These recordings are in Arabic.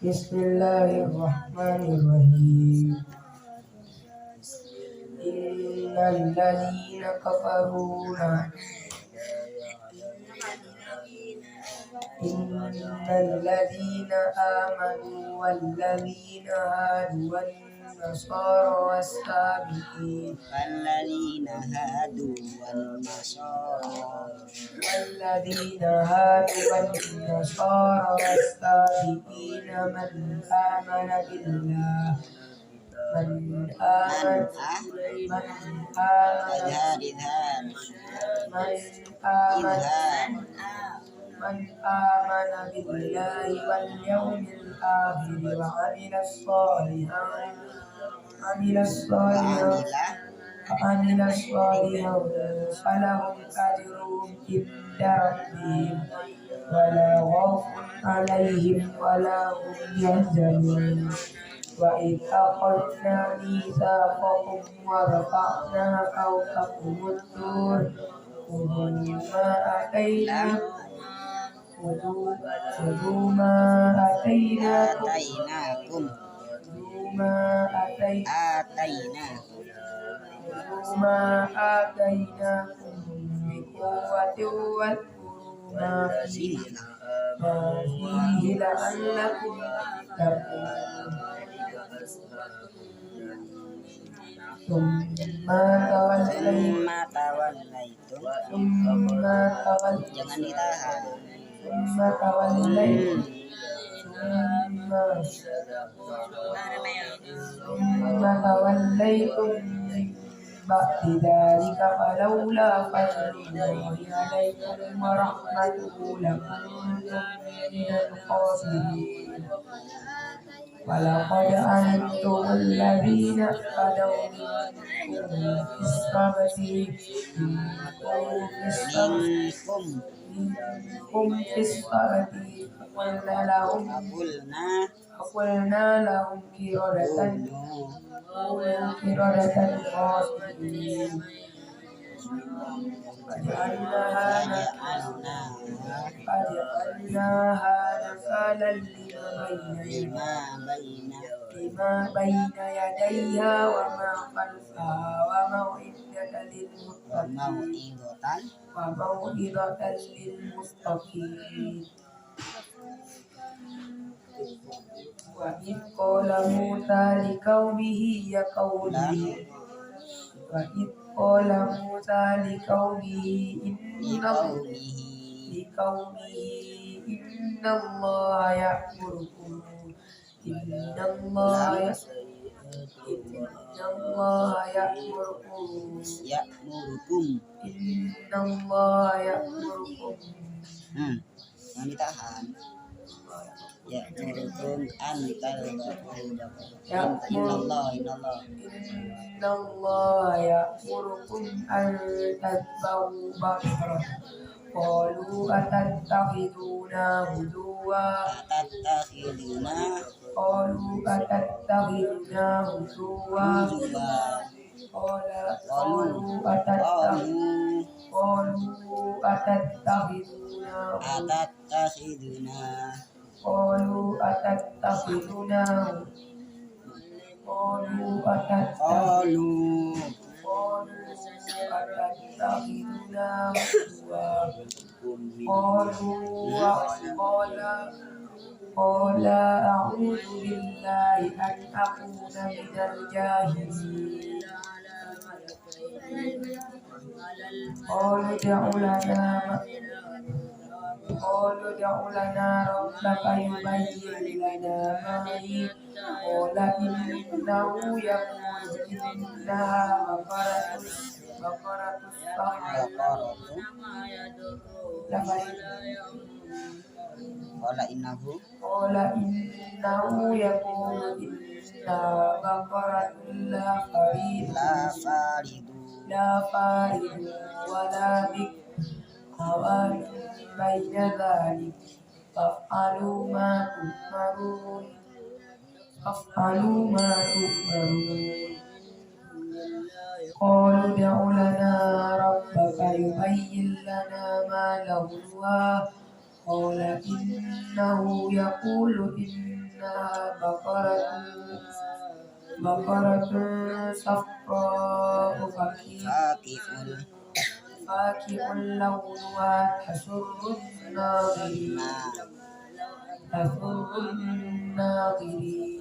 بسم الله الرحمن الرحيم إن الذين كفروا إن الذين آمنوا والذين هادوا والنصارى والسابقين من آمن بالله واليوم الآخر وعمل صالحا فلهم أجرهم عند ربهم ولا خوف عليهم ولا هم يحزنون وإذ أخذنا ميثاقكم ورفعنا فوقكم الطور خذوا ما آتيناكم بقوة واذكروا ما فيه لعلكم تتقون ثم توليتم من بعد ذلك فلولا فضل الله عليكم ورحمته لكنتم من الخاسرين ولقد علمتم الذين اعتدوا منكم في السبت فقلنا لهم قردة خاسئين فجعلناها نكالا لما بين يديها وما خلفها وموعظة للمتقين وإذ قال موسى لقومه إن الله يأمركم أن تذبحوا بقرة قالوا أتتخذنا هزوا قال أعوذ بالله أن أكون من الجاهلين قالوا ادع لنا ربك يبين لنا ما هي قال إنه يقول إنها بقرة قال إنه يقول إنها بقرة لا فارض ولا بكر عوان بين ذلك فافعلوا ما تؤمرون قالوا ادع لنا ربك يبين لنا ما لونها قال إنه يقول إنها بقرة صفراء فاكهة لونها تسر الناظرين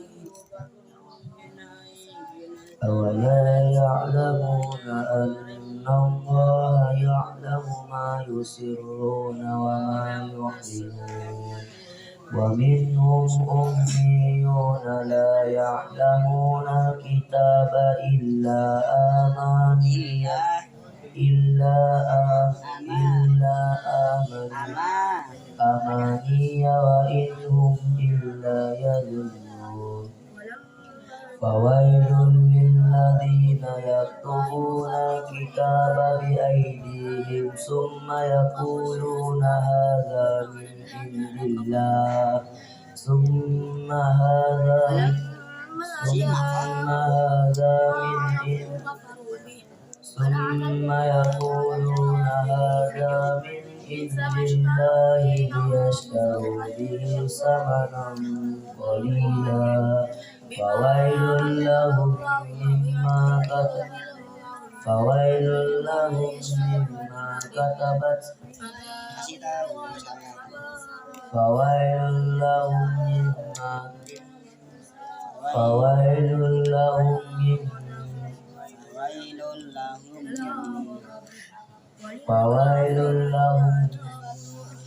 أولا يعلمون أن الله يعلم ما يسرون وما يعلنون ومنهم أميون لا يعلمون الكتاب إلا أماني وإن هم إلا يظنون فويل للذين يكتبون الكتاب بأيديهم ثم يقولون هذا من عند الله ثم يقولون هذا من عند الله ليشتروا به ثمنا قليلا فويل لهم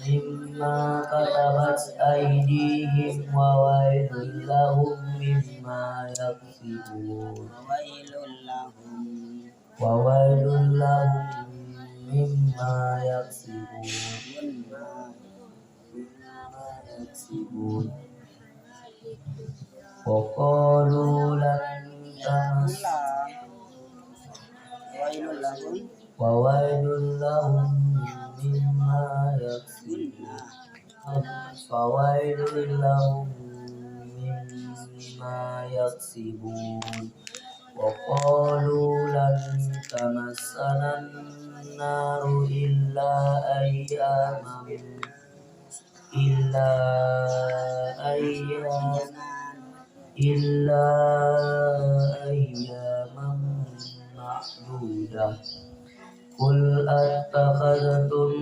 مما كتبت أيديهم وويل لهم مما يكسبون وقالوا لن وويل لهم مما يكسبون وقالوا لن تمسنا النار إلا أياما معدودة قل أتخذتم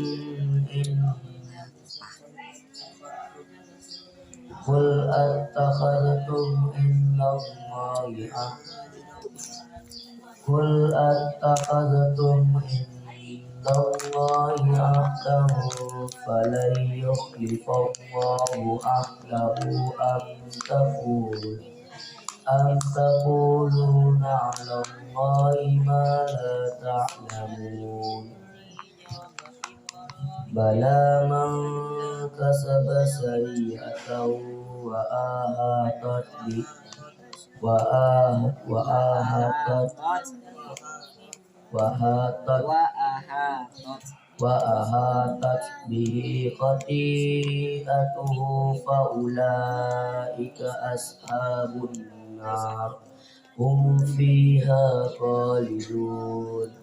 عند الله عهدا فلن يخلف الله عهده أم تقولون على الله ما لا تعلمون بلى من كسب سيئة وأحاطت به خطيئته فأولئك أصحاب النار هم فيها خالدون